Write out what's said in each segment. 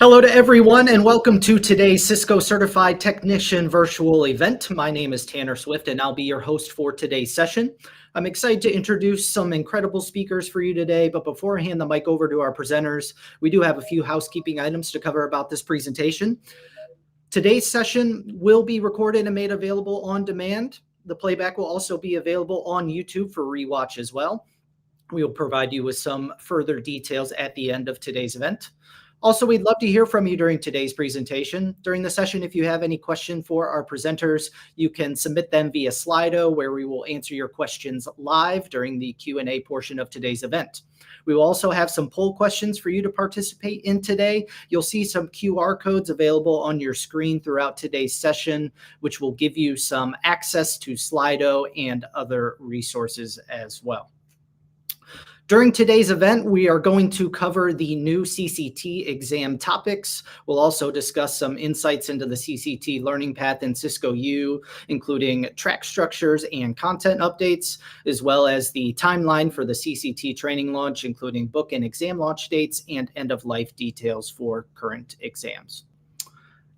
Hello to everyone and welcome to today's Cisco Certified Technician virtual event. My name is Tanner Swift and I'll be your host for today's session. I'm excited to introduce some incredible speakers for you today, but before I hand the mic over to our presenters, we do have a few housekeeping items to cover about this presentation. Today's session will be recorded and made available on demand. The playback will also be available on YouTube for rewatch as well. We will provide you with some further details at the end of today's event. Also, we'd love to hear from you during today's presentation. During the session, if you have any question for our presenters, you can submit them via Slido, where we will answer your questions live during the Q&A portion of today's event. We will also have some poll questions for you to participate in today. You'll see some QR codes available on your screen throughout today's session, which will give you some access to Slido and other resources as well. During today's event, we are going to cover the new CCT exam topics. We'll also discuss some insights into the CCT learning path in Cisco U, including track structures and content updates, as well as the timeline for the CCT training launch, including book and exam launch dates and end-of-life details for current exams.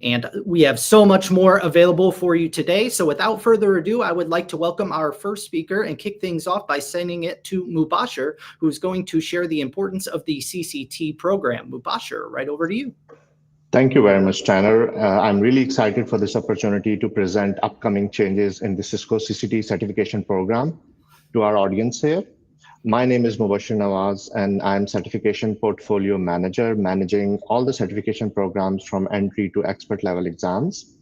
And we have so much more available for you today. So without further ado, I would like to welcome our first speaker and kick things off by sending it to Mubashir, who's going to share the importance of the CCT program. Mubashir, right over to you. Thank you very much, Tanner. I'm really excited for this opportunity to present upcoming changes in the Cisco CCT certification program to our audience here. My name is Mubashir Nawaz, and I'm Certification Portfolio Manager, managing all the certification programs from entry to expert level exams.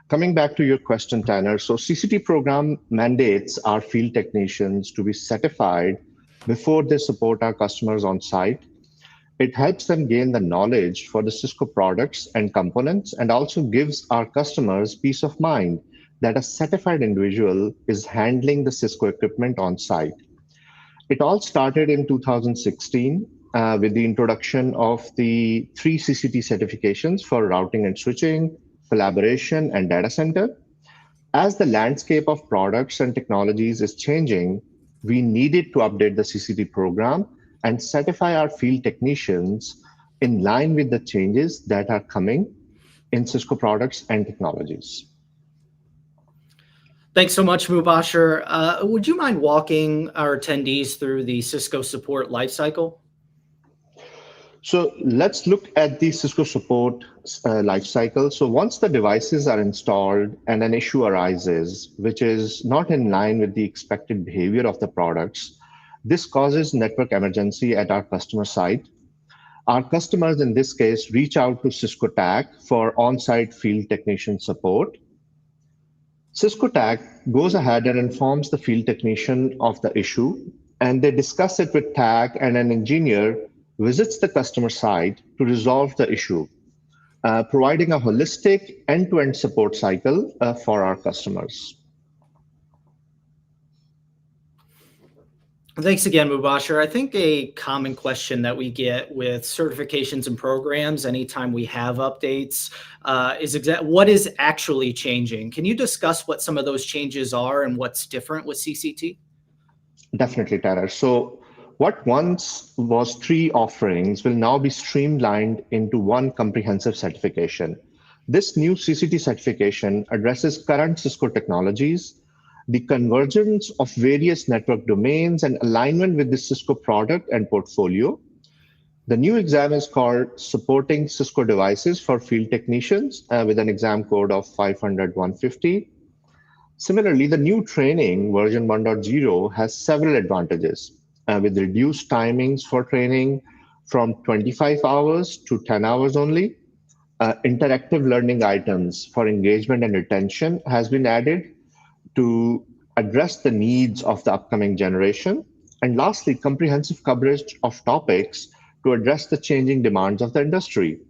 Coming back to your question, Tanner, so CCT program mandates our field technicians to be certified before they support our customers on site. It helps them gain the knowledge for the Cisco products and components, and also gives our customers peace of mind that a certified individual is handling the Cisco equipment on site. It all started in 2016 with the introduction of the 3 CCT certifications for routing and switching, collaboration, and data center. As the landscape of products and technologies is changing, we needed to update the CCT program and certify our field technicians in line with the changes that are coming in Cisco products and technologies. Thanks so much, Mubashir. Would you mind walking our attendees through the Cisco support lifecycle? So let's look at the Cisco support lifecycle. So once the devices are installed and an issue arises, which is not in line with the expected behavior of the products, this causes network emergency at our customer site. Our customers, in this case, reach out to Cisco TAC for on-site field technician support. Cisco TAC goes ahead and informs the field technician of the issue, and they discuss it with TAC, and an engineer visits the customer site to resolve the issue, providing a holistic end-to-end support cycle for our customers. Thanks again, Mubashir. I think a common question that we get with certifications and programs anytime we have updates is what is actually changing? Can you discuss what some of those changes are and what's different with CCT? Definitely, Tanner. So what once was 3 offerings will now be streamlined into one comprehensive certification. This new CCT certification addresses current Cisco technologies, the convergence of various network domains, and alignment with the Cisco product and portfolio. The new exam is called Supporting Cisco Devices for Field Technicians with an exam code of 500-150. Similarly, the new training version 1.0 has several advantages with reduced timings for training from 25 hours to 10 hours only. Interactive learning items for engagement and retention has been added to address the needs of the upcoming generation. And lastly, comprehensive coverage of topics to address the changing demands of the industry.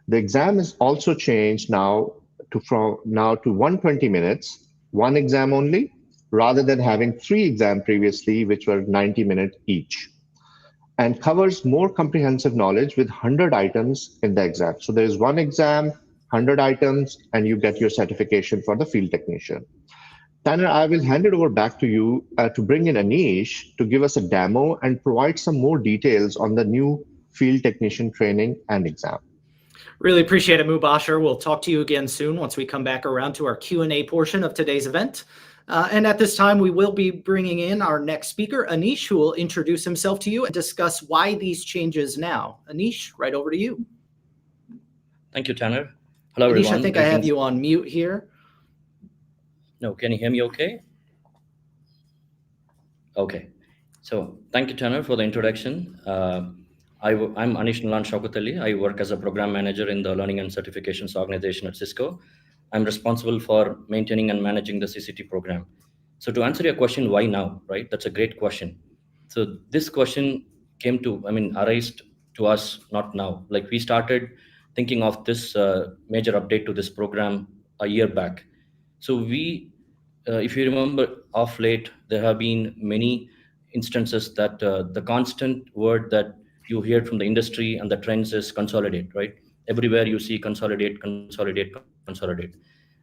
The exam is also changed now to 120 minutes, one exam only, rather than having 3 exams previously, which were 90 minutes each, and covers more comprehensive knowledge with 100 items in the exam. So there's one exam, 100 items, and you get your certification for the field technician. Tanner, I will hand it over back to you to bring in Anish to give us a demo and provide some more details on the new field technician training and exam. Really appreciate it, Mubasher. We'll talk to you again soon once we come back around to our Q&A portion of today's event. And at this time, we will be bringing in our next speaker, Anish, who will introduce himself to you and discuss why these changes now. Anish, right over to you. Thank you, Tanner. Hello, Anish, everyone. I think I have you on mute here. No, can you hear me okay? Okay. So thank you, Tanner, for the introduction. I'm Anish Nalan Shaukatali. I work as a program manager in the Learning and Certifications organization at Cisco. I'm responsible for maintaining and managing the CCT program. So to answer your question, why now, right? That's a great question. So this question arised to us not now. Like we started thinking of this major update to this program a year back. So if you remember, of late, there have been many instances that the constant word that you hear from the industry and the trends is consolidate, right? Everywhere you see consolidate, consolidate, consolidate.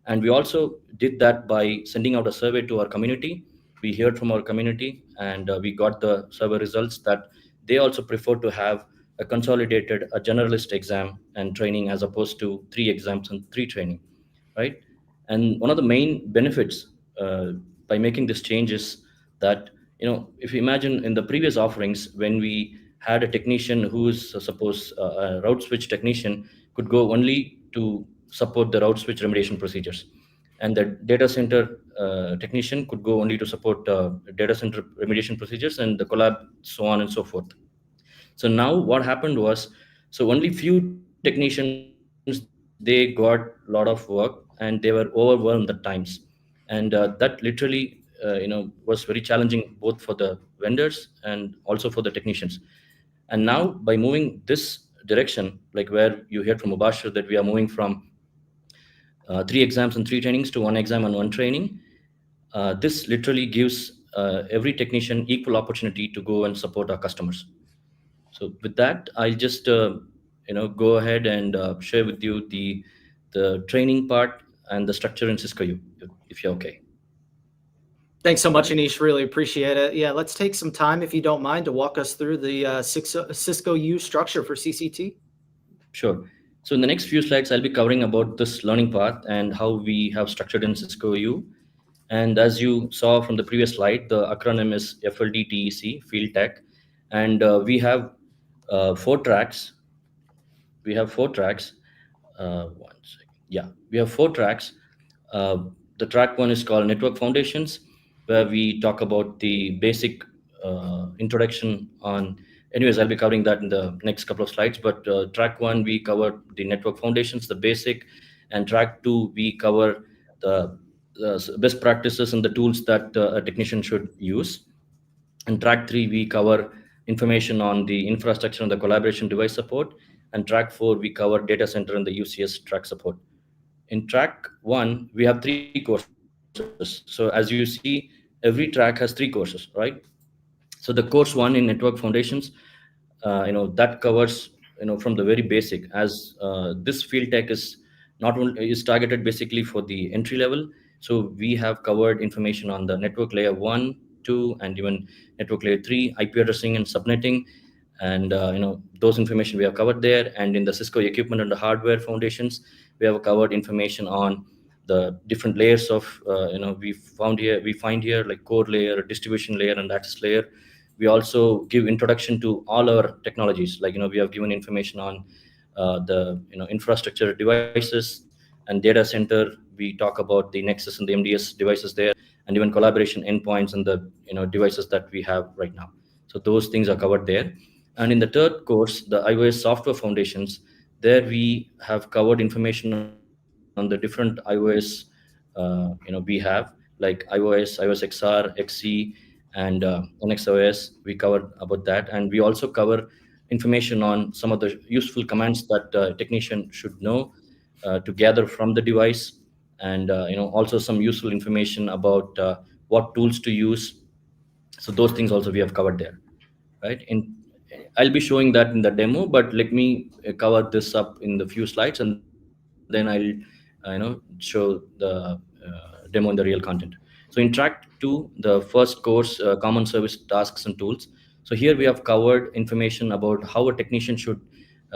And we also did that by sending out a survey to our community. We heard from our community and we got the survey results that they also prefer to have a generalist exam and training as opposed to 3 exams and 3 training, right? And one of the main benefits by making this change is that, if you imagine in the previous offerings, when we had a technician who is, suppose, a route switch technician could go only to support the route switch remediation procedures. And the data center technician could go only to support data center remediation procedures and the collab, so on and so forth. So now what happened was, so only few technicians, they got a lot of work and they were overwhelmed at times. And that literally, was very challenging both for the vendors and also for the technicians. And now by moving this direction, like where you heard from Mubashir that we are moving from 3 exams and 3 trainings to 1 exam and 1 training, this literally gives every technician equal opportunity to go and support our customers. So with that, I'll just go ahead and share with you the training part and the structure in Cisco U, if you're okay. Thanks so much, Anish. Really appreciate it. Yeah, let's take some time, if you don't mind, to walk us through the Cisco U structure for CCT. Sure. So in the next few slides, I'll be covering about this learning path and how we have structured in Cisco U. And as you saw from the previous slide, the acronym is FLDTEC, Field Tech. And we have 4 tracks. We have 4 tracks. One second. Yeah, we have 4 tracks. The track 1 is called Network Foundations, where we talk about the basic introduction on. Anyways, I'll be covering that in the next couple of slides. But track 1, we cover the network foundations, the basic, and track 2, we cover the best practices and the tools that a technician should use. And track 3, we cover information on the infrastructure and the collaboration device support. And track 4, we cover data center and the UCS track support. In track 1, we have 3 courses. So as you see, every track has 3 courses, right? So the course 1 in network foundations, that covers, from the very basic, as this field tech is not only is targeted basically for the entry level. So we have covered information on the network layer 1, 2, and even network layer 3, IP addressing and subnetting. And those information we have covered there. And in the Cisco equipment and the hardware foundations, we have covered information on the different layers of we find here like core layer, distribution layer, and access layer. We also give introduction to all our technologies. Like we have given information on the infrastructure devices and data center. We talk about the Nexus and the MDS devices there, and even collaboration endpoints and the devices that we have right now. So those things are covered there. And in the third course, the iOS software foundations, there we have covered information on the different iOS we have, like iOS, iOS XR, XC, and NXOS. We covered about that. And we also cover information on some of the useful commands that a technician should know to gather from the device. And also some useful information about what tools to use. So those things also we have covered there, right? I'll be showing that in the demo, but let me cover this up in the few slides, and then I'll show the demo in the real content. So in track 2, the first course, common service tasks and tools. So here we have covered information about how a technician should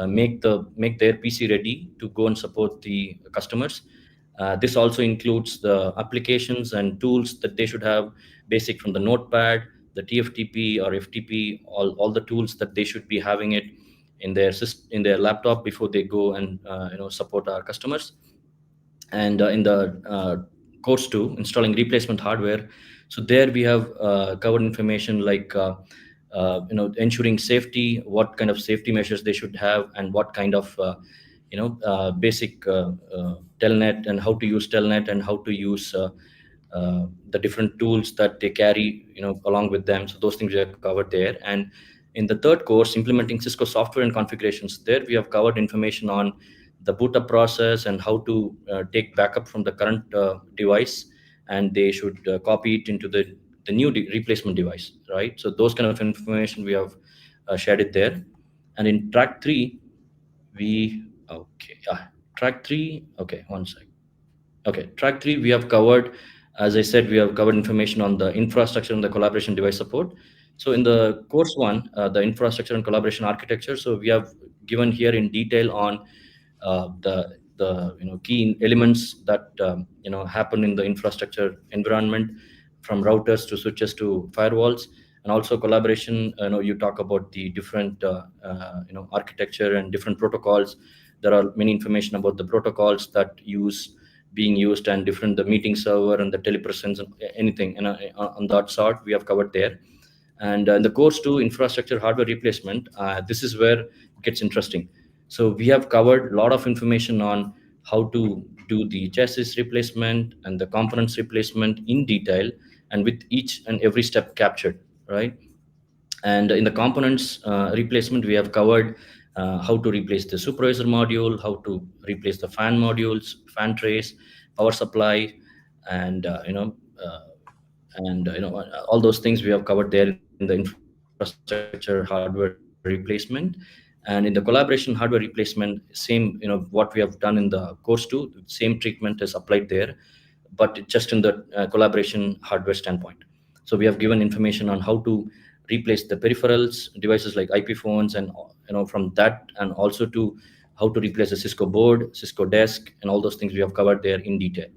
make their PC ready to go and support the customers. This also includes the applications and tools that they should have, basic from the notepad, the TFTP or FTP, all the tools that they should be having it in their laptop before they go and support our customers. And in the course 2, installing replacement hardware, so there we have covered information like ensuring safety, what kind of safety measures they should have, and what kind of basic telnet, and how to use telnet, and how to use the different tools that they carry along with them. So those things we have covered there. And in the third course, implementing Cisco software and configurations, there we have covered information on the boot up process and how to take backup from the current device, and they should copy it into the new replacement device, right? So those kind of information we have shared it there. And in track 3, track 3 we have covered, as I said, we have covered information on the infrastructure and the collaboration device support. So in the course 1, the infrastructure and collaboration architecture, so we have given here in detail on the key elements that happen in the infrastructure environment, from routers to switches to firewalls. And also collaboration, you talk about the different architecture and different protocols. There are many information about the protocols that being used, and different, the meeting server and the telepresence and anything on that sort we have covered there. And in the course 2, infrastructure hardware replacement, this is where it gets interesting. So we have covered a lot of information on how to do the chassis replacement and the components replacement in detail, and with each and every step captured, right? And in the components replacement, we have covered how to replace the supervisor module, how to replace the fan modules, fan trays, power supply, and all those things we have covered there in the infrastructure hardware replacement. And in the collaboration hardware replacement, same, what we have done in the course 2, same treatment is applied there, but just in the collaboration hardware standpoint. So we have given information on how to replace the peripherals, devices like IP phones, and from that, and also to how to replace a Cisco board, Cisco desk, and all those things we have covered there in detail,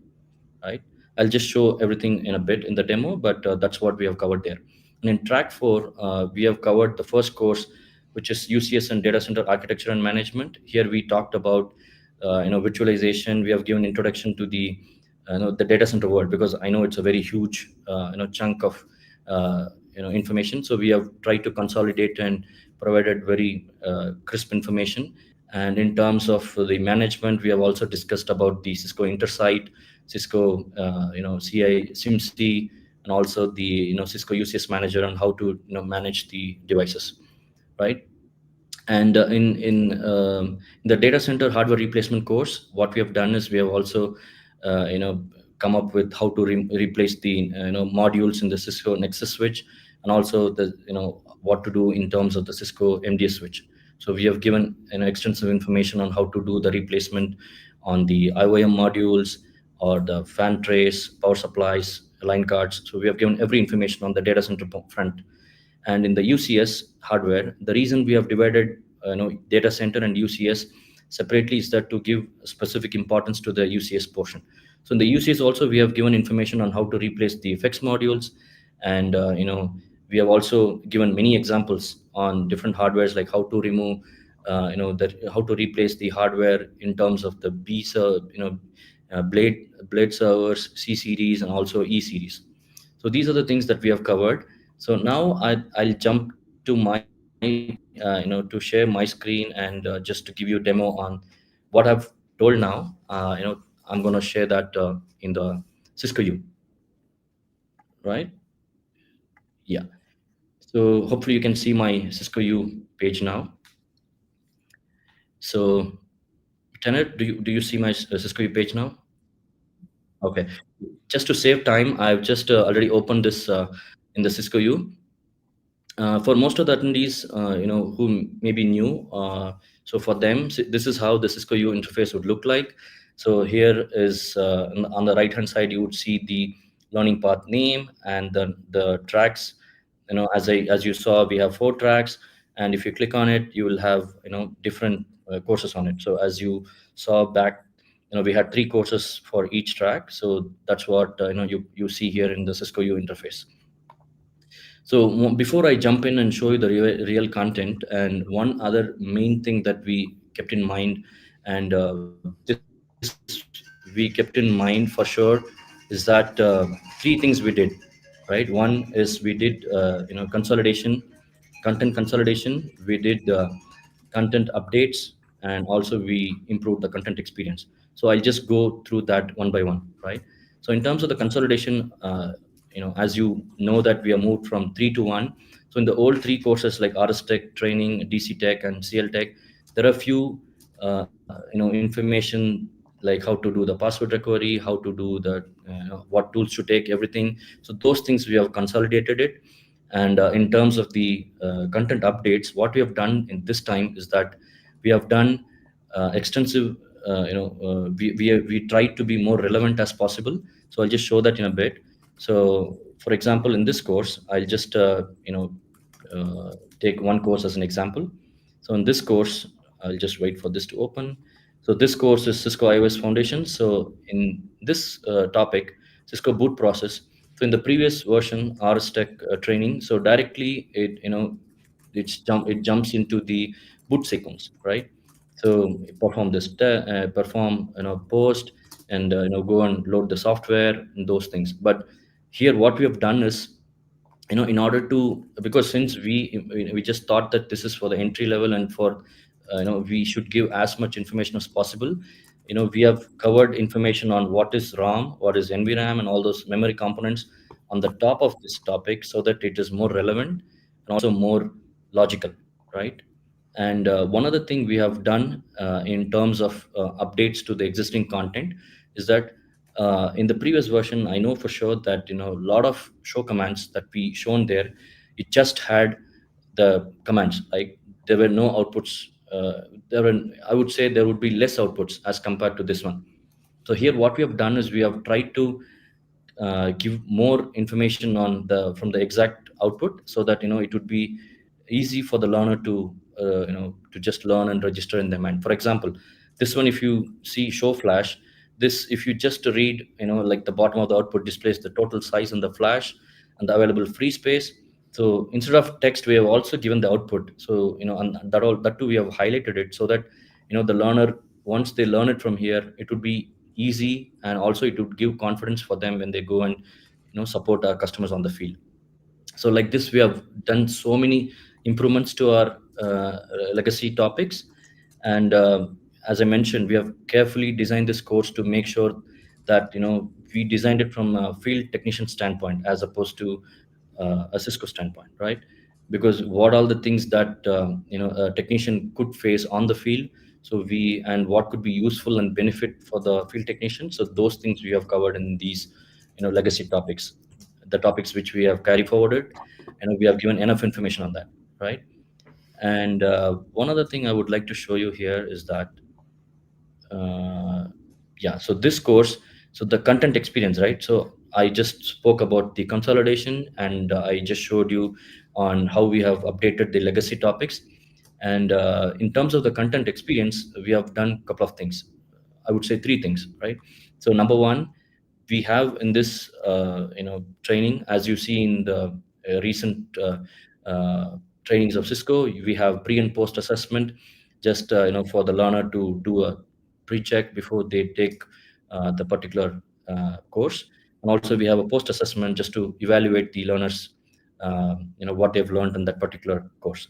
right? I'll just show everything in a bit in the demo, but that's what we have covered there. And in track 4, we have covered the first course, which is UCS and data center architecture and management. Here we talked about virtualization. We have given introduction to the data center world, because I know it's a very huge chunk of information. So we have tried to consolidate and provided very crisp information. And in terms of the management, we have also discussed about the Cisco Intersite, Cisco CI SIMC, and also the Cisco UCS manager, and how to manage the devices, right? And in the data center hardware replacement course, what we have done is we have also come up with how to replace the modules in the Cisco Nexus switch, and also the what to do in terms of the Cisco MDS switch. So we have given extensive information on how to do the replacement on the IOM modules, or the fan trays, power supplies, line cards. So we have given every information on the data center front. And in the UCS hardware, the reason we have divided data center and UCS separately is that to give specific importance to the UCS portion. So in the UCS also, we have given information on how to replace the effects modules, and we have also given many examples on different hardwares, like how to remove how to replace the hardware in terms of the blade servers, C series, and also E series. So these are the things that we have covered. So now I'll jump to my to share my screen, and just to give you a demo on what I've told now. I'm going to share that in the Cisco U, right? Yeah. So hopefully you can see my Cisco U page now. So Tanner, do you see my Cisco U page now? Okay. Just to save time, I've just already opened this in the Cisco U. For most of the attendees, who may be new, so for them, this is how the Cisco U interface would look like. So here is on the right-hand side, you would see the learning path name and the tracks. As you saw, we have 4 tracks, and if you click on it, you will have different courses on it. So as you saw back, we had 3 courses for each track. So that's what you see here in the Cisco U interface. So before I jump in and show you the real content, and one other main thing that we kept in mind, and this we kept in mind for sure, is that 3 things we did, right? One is we did consolidation, content consolidation. We did content updates, and also we improved the content experience. So I'll just go through that one by one, right? So in terms of the consolidation, as you know that we are moved from 3 to 1. So in the old 3 courses like RS Tech training, DC Tech, and CL Tech, there are few information like how to do the password recovery, how to do the what tools to take, everything. So those things we have consolidated it. And in terms of the content updates, what we have done in this time is that we have done extensive. We try to be more relevant as possible. So I'll just show that in a bit. So, for example, in this course, I'll just take one course as an example. So in this course, I'll just wait for this to open. So this course is Cisco iOS Foundation. So in this topic, Cisco boot process. So in the previous version, RS Tech training, so directly it jumps into the boot sequence, right? So perform this, perform post, and go and load the software and those things. But here, what we have done is, in order to, because since we just thought that this is for the entry level, and for we should give as much information as possible. We have covered information on what is ROM, what is NVRAM, and all those memory components on the top of this topic, so that it is more relevant and also more logical, right? And one other thing we have done in terms of updates to the existing content is that in the previous version, I know for sure that a lot of show commands that we shown there, it just had the commands. Like there were no outputs. I would say there would be less outputs as compared to this one. So here, what we have done is we have tried to give more information on from the exact output, so that it would be easy for the learner to to just learn and register in their mind. For example, this one, if you see show flash, this, if you just read, like the bottom of the output displays the total size in the flash and the available free space. So instead of text, we have also given the output. So and that too we have highlighted it, so that the learner, once they learn it from here, it would be easy, and also it would give confidence for them when they go and support our customers on the field. So like this, we have done so many improvements to our legacy topics. And as I mentioned, we have carefully designed this course to make sure that we designed it from a field technician standpoint as opposed to a Cisco standpoint, right? Because what all the things that a technician could face on the field, and what could be useful and benefit for the field technician. So those things we have covered in these legacy topics, the topics which we have carry forwarded, and we have given enough information on that, right? And one other thing I would like to show you here is that yeah, so this course, so the content experience, right? So I just spoke about the consolidation, and I just showed you on how we have updated the legacy topics. And in terms of the content experience, we have done a couple of things. I would say 3 things, right? So number one, we have in this training, as you see in the recent trainings of Cisco, we have pre and post assessment, just for the learner to do a pre-check before they take the particular course. And also we have a post assessment just to evaluate the learners what they've learned in that particular course.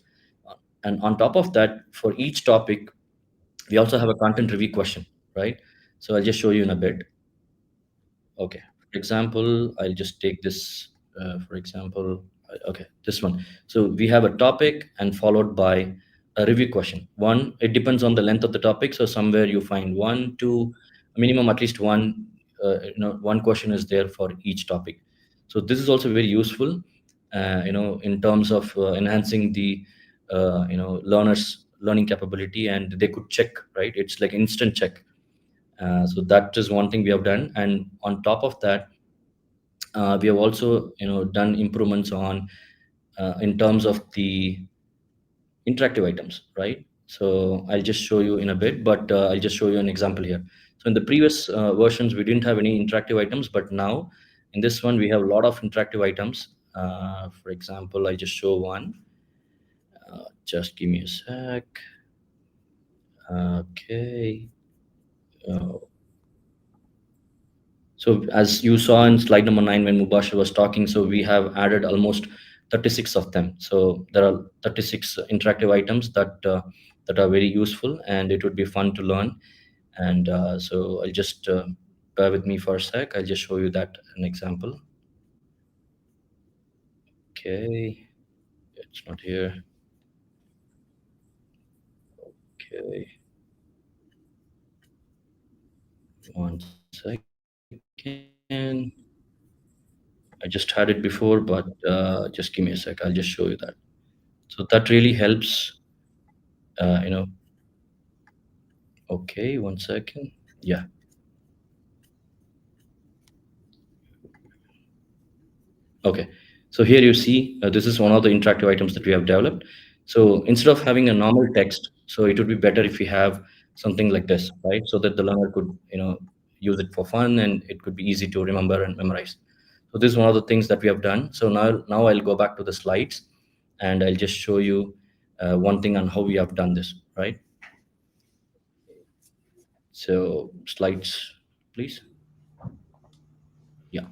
And on top of that, for each topic, we also have a content review question, right? So I'll just show you in a bit. Okay, for example, I'll just take this, for example, okay, this one. So we have a topic and followed by a review question. One, it depends on the length of the topic. So somewhere you find 1, 2, minimum at least one, one question is there for each topic. So this is also very useful, in terms of enhancing the, learners' learning capability, and they could check, right? It's like instant check. So that is one thing we have done, and on top of that, we have also done improvements on in terms of the interactive items, right? So I'll just show you in a bit, but I'll just show you an example here. So in the previous versions, we didn't have any interactive items, but now in this one, we have a lot of interactive items. For example, I just show one. Just give me a sec. Okay. So as you saw in slide number 9 when Mubashir was talking, so we have added almost 36 of them. So there are 36 interactive items that that are very useful, and it would be fun to learn. And so I'll just bear with me for a sec. I'll just show you that an example. Okay, it's not here. Okay, 1 second. I just had it before, but just give me a sec. I'll just show you that. So that really helps, you know. Okay, 1 second. Yeah. Okay. So here you see, this is one of the interactive items that we have developed. So instead of having a normal text, so it would be better if we have something like this, right? So that the learner could, use it for fun, and it could be easy to remember and memorize. So this is one of the things that we have done. So now I'll go back to the slides, and I'll just show you one thing on how we have done this, right? So slides, please. Yeah.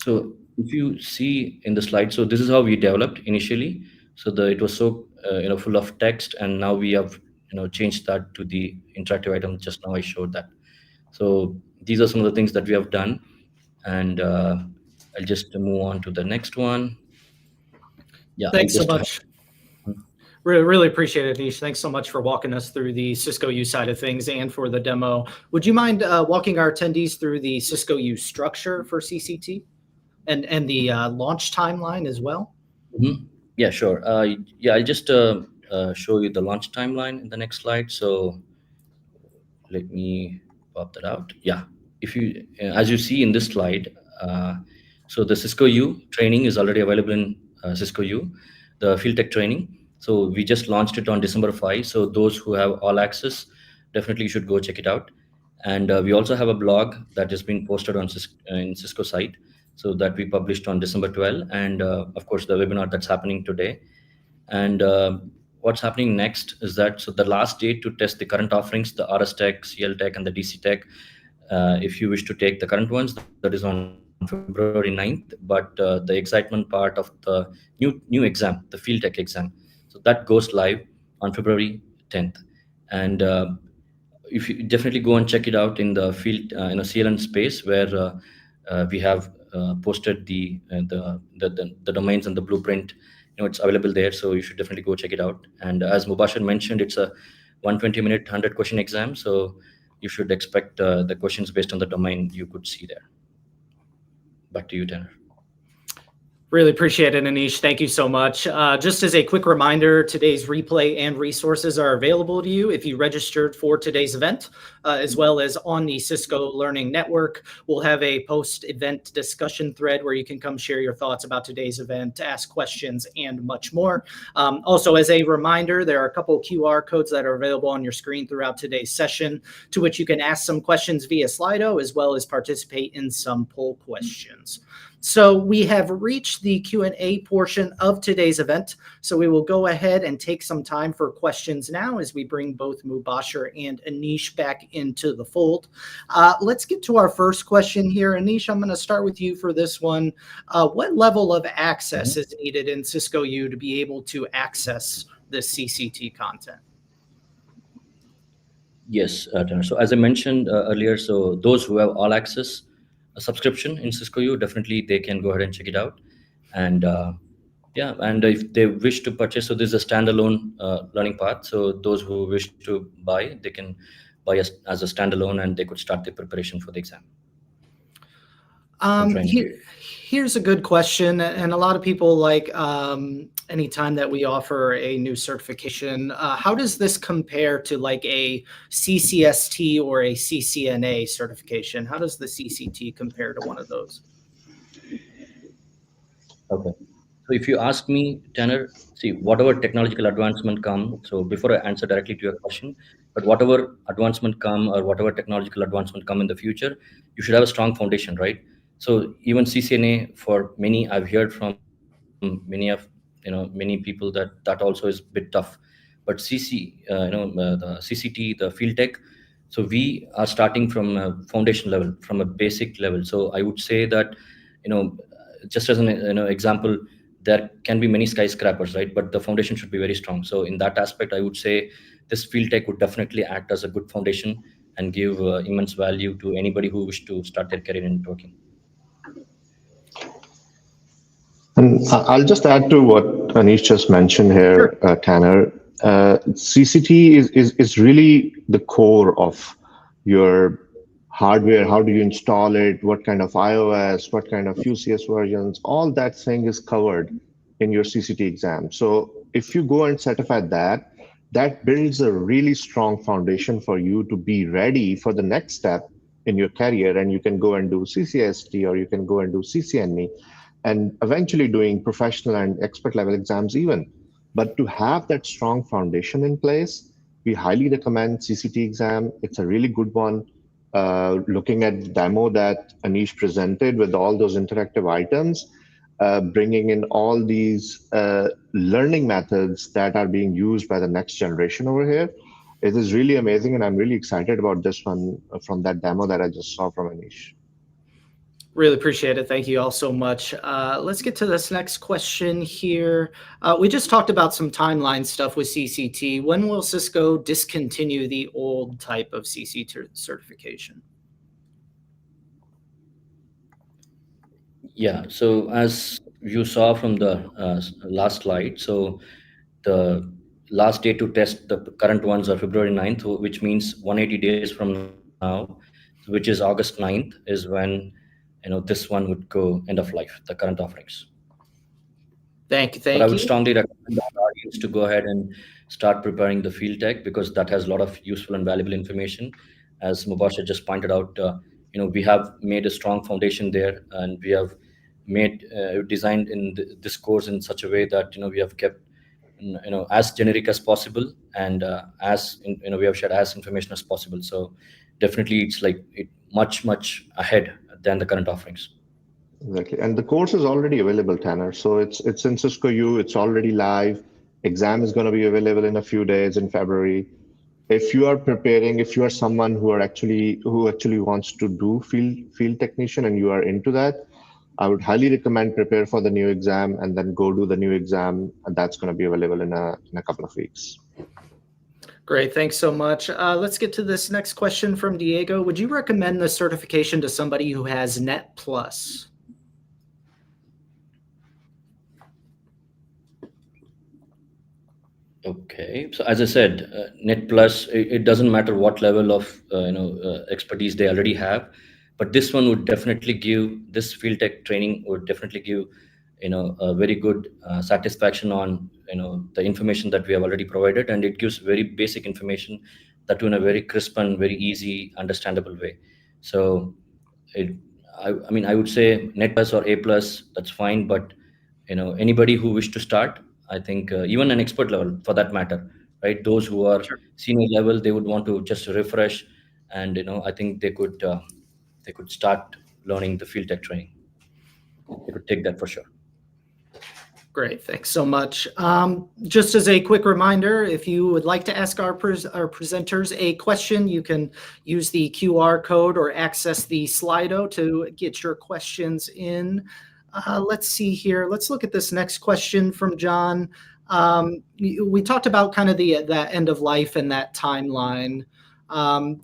So if you see in the slide, so this is how we developed initially. So it was so full of text, and now we have changed that to the interactive item. Just now I showed that. So these are some of the things that we have done, and I'll just move on to the next one. Yeah. Thanks so much. Really appreciate it, Anish. Thanks so much for walking us through the Cisco U side of things and for the demo. Would you mind walking our attendees through the Cisco U structure for CCT and the launch timeline as well? Mm-hmm. Yeah, sure. Yeah, I'll just show you the launch timeline in the next slide. So let me pop that out. Yeah, if you, as you see in this slide, so the Cisco U training is already available in Cisco U, the field tech training. So we just launched it on December 5. So those who have all access, definitely should go check it out. And we also have a blog that has been posted on in Cisco site, so that we published on December 12. And of course, the webinar that's happening today. And what's happening next is that, so the last date to test the current offerings, the RS Tech, CL Tech, and the DC Tech, if you wish to take the current ones, that is on February 9th. But the excitement part of the new exam, the Field Tech exam, so that goes live on February 10th. And if you definitely go and check it out in the field, CLN space, where we have posted the domains and the blueprint. It's available there, so you should definitely go check it out. And as Mubashir mentioned, it's a 120-minute 100-question exam, so you should expect the questions based on the domain you could see there. Back to you, Tanner. Really appreciate it, Anish. Thank you so much. Just as a quick reminder, today's replay and resources are available to you if you registered for today's event, as well as on the Cisco Learning Network. We'll have a post-event discussion thread where you can come share your thoughts about today's event, ask questions, and much more. Also, as a reminder, there are a couple of QR codes that are available on your screen throughout today's session, to which you can ask some questions via Slido, as well as participate in some poll questions. So we have reached the Q&A portion of today's event. So we will go ahead and take some time for questions now as we bring both Mubashir and Anish back into the fold. Let's get to our first question here. Anish, I'm going to start with you for this one. What level of access is needed in Cisco U to be able to access this CCT content? Yes, Tanner. So as I mentioned earlier, so those who have all access a subscription in Cisco U, definitely they can go ahead and check it out. And yeah, and if they wish to purchase, so this is a standalone learning path. So those who wish to buy, they can buy as a standalone, and they could start the preparation for the exam. Here's a good question, and a lot of people like anytime that we offer a new certification, how does this compare to like a CCST or a CCNA certification? How does the CCT compare to one of those? Okay. So if you ask me, Tanner, see, whatever technological advancement come, so before I answer directly to your question, but whatever advancement come or whatever technological advancement come in the future, you should have a strong foundation, right? So even CCNA, for many, I've heard from many people that also is a bit tough. But the CCT, the field tech, so we are starting from a foundation level, from a basic level. So I would say that, you know, just as an example, there can be many skyscrapers, right? But the foundation should be very strong. So in that aspect, I would say this field tech would definitely act as a good foundation and give immense value to anybody who wish to start their career in networking. And I'll just add to what Anish just mentioned Sure. here, Tanner. CCT is really the core of your hardware. How do you install it? What kind of iOS? What kind of UCS versions? All that thing is covered in your CCT exam. So if you go and certify that, that builds a really strong foundation for you to be ready for the next step in your career. And you can go and do CCST, or you can go and do CCNE, and eventually doing professional and expert level exams even. But to have that strong foundation in place, we highly recommend CCT exam. It's a really good one. Looking at the demo that Anish presented with all those interactive items, bringing in all these learning methods that are being used by the next generation over here, it is really amazing. And I'm really excited about this one from that demo that I just saw from Anish. Really appreciate it. Thank you all so much. Let's get to this next question here. We just talked about some timeline stuff with CCT. When will Cisco discontinue the old type of CCT certification? Yeah, so as you saw from the last slide, so the last day to test the current ones are February 9th, which means 180 days from now, which is August 9th, is when this one would go end of life, the current offerings. Thank you. But I Thank would you. strongly recommend our audience to go ahead and start preparing the field tech, because that has a lot of useful and valuable information. As Mubashir just pointed out, we have made a strong foundation there, and we have made designed in this course in such a way that we have kept as generic as possible, and we have shared as information as possible. So definitely, it's like much ahead than the current offerings. Exactly. And the course is already available, Tanner. So it's in Cisco U, it's already live. Exam is going to be available in a few days in February. If you are preparing, if you are someone who actually wants to do field technician and you are into that, I would highly recommend prepare for the new exam and then go do the new exam. And that's going to be available in a couple of weeks. Great, thanks so much. Let's get to this next question from Diego. Would you recommend the certification to somebody who has Net Plus? Okay, so as I said, Net Plus, it doesn't matter what level of expertise they already have, but this one would definitely give, this field tech training would definitely give a very good satisfaction on the information that we have already provided, and it gives very basic information that in a very crisp and very easy understandable way. So I would say Net Plus or A Plus, that's fine, but anybody who wish to start, I think even an expert level for that matter, right? Those who are senior level, they would want to just refresh, and I think they could start learning the field tech training. They could take that for sure. Great, thanks so much. Just as a quick reminder, if you would like to ask our presenters a question, you can use the QR code or access the Slido to get your questions in. Let's see here. Let's look at this next question from John. We talked about kind of that end of life and that timeline.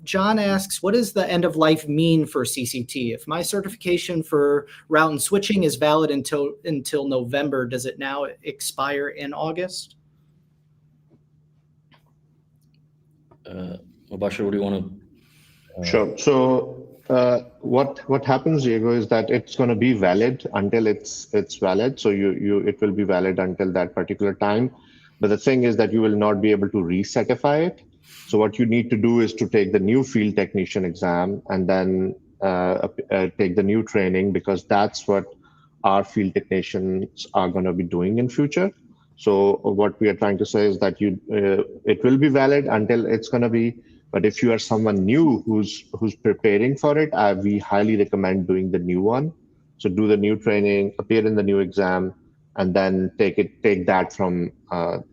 John asks, what does the end of life mean for CCT? If my certification for route and switching is valid until November, does it now expire in August? Mubashir, would you want to? Sure. So what happens, Diego, is that it's going to be valid until it's valid. So it will be valid until that particular time. But the thing is that you will not be able to recertify it. So what you need to do is to take the new field technician exam and then take the new training, because that's what our field technicians are going to be doing in future. So what we are trying to say is that it will be valid until it's going to be. But if you are someone new who's preparing for it, we highly recommend doing the new one. So do the new training, appear in the new exam, and then take that from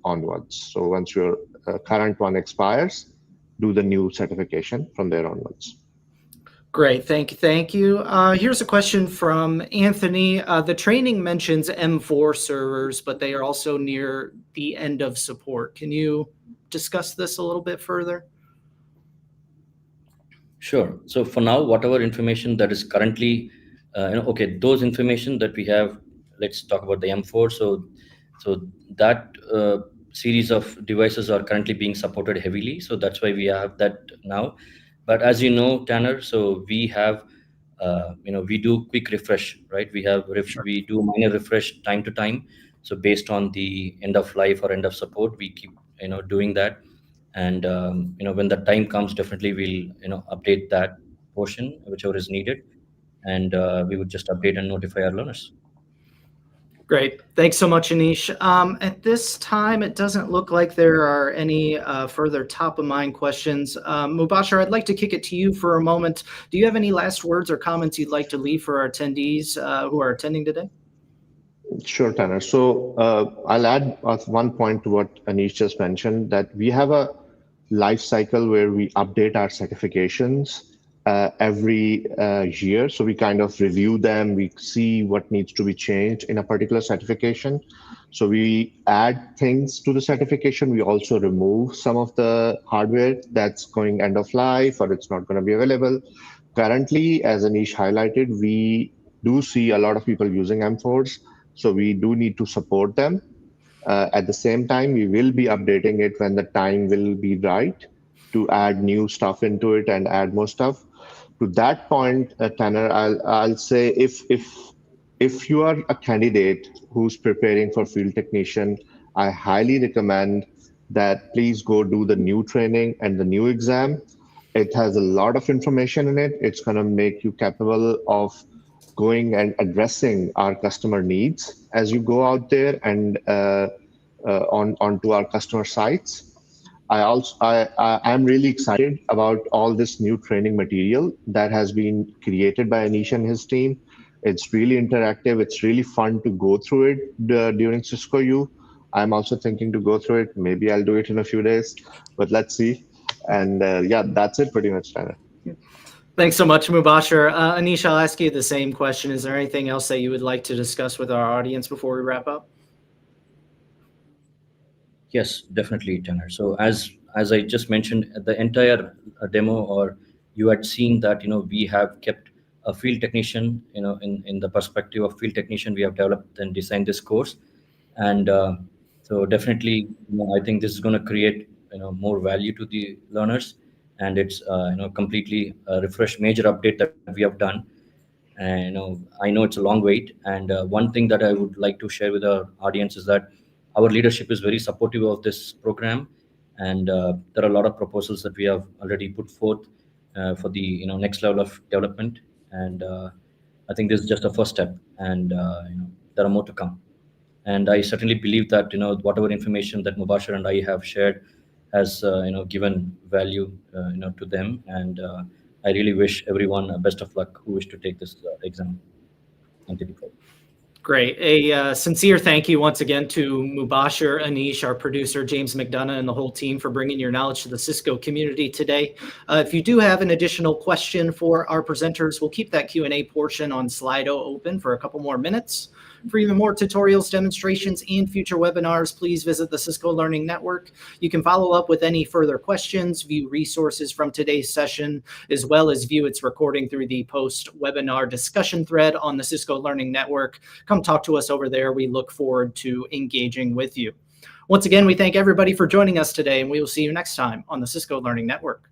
onwards. So once your current one expires, do the new certification from there onwards. Great, thank you. Here's a question from Anthony. The training mentions M4 servers, but they are also near the end of support. Can you discuss this a little bit further? Sure. So for now, whatever information that is currently, okay, those information that we have, let's talk about the M4. So that series of devices are currently being supported heavily. So that's why we have that now. But as you know, Tanner, so we have, we do quick refresh, right? We do minor refresh time to time. So based on the end of life or end of support, we keep, doing that. And, when the time comes, definitely we'll, update that portion, whichever is needed. And we would just update and notify our learners. Great. Thanks so much, Anish. At this time, it doesn't look like there are any further top-of-mind questions. Mubashir, I'd like to kick it to you for a moment. Do you have any last words or comments you'd like to leave for our attendees who are attending today? Sure, Tanner. So I'll add one point to what Anish just mentioned, that we have a life cycle where we update our certifications every year. So we kind of review them, we see what needs to be changed in a particular certification. So we add things to the certification. We also remove some of the hardware that's going end of life or it's not going to be available. Currently, as Anish highlighted, we do see a lot of people using M4s. So we do need to support them. At the same time, we will be updating it when the time will be right to add new stuff into it and add more stuff. To that point, Tanner, I'll say if you are a candidate who's preparing for field technician, I highly recommend that please go do the new training and the new exam. It has a lot of information in it. It's going to make you capable of going and addressing our customer needs as you go out there and onto our customer sites. I'm really excited about all this new training material that has been created by Anish and his team. It's really interactive. It's really fun to go through it during Cisco U. I'm also thinking to go through it. Maybe I'll do it in a few days, but let's see. And yeah, that's it pretty much, Tanner. Thanks so much, Mubashir. Anish, I'll ask you the same question. Is there anything else that you would like to discuss with our audience before we wrap up? Yes, definitely, Tanner. So as I just mentioned, the entire demo, or you had seen that, we have kept a field technician, in the perspective of field technician, we have developed and designed this course. And so definitely, I think this is going to create, more value to the learners. And it's, completely a refresh major update that we have done. And, I know it's a long wait. And one thing that I would like to share with our audience is that our leadership is very supportive of this program, and there are a lot of proposals that we have already put forth for the next level of development. And I think this is just a first step, and there are more to come. And I certainly believe that whatever information that Mubashir and I have shared has given value to them, and I really wish everyone best of luck who wish to take this exam. Thank you. Great. A sincere thank you once again to Mubashir, Anish, our producer, James McDonough, and the whole team for bringing your knowledge to the Cisco community today. If you do have an additional question for our presenters, we'll keep that Q&A portion on Slido open for a couple more minutes. For even more tutorials, demonstrations, and future webinars, please visit the Cisco Learning Network. You can follow up with any further questions, view resources from today's session, as well as view its recording through the post-webinar discussion thread on the Cisco Learning Network. Come talk to us over there. We look forward to engaging with you. Once again, we thank everybody for joining us today, and we will see you next time on the Cisco Learning Network.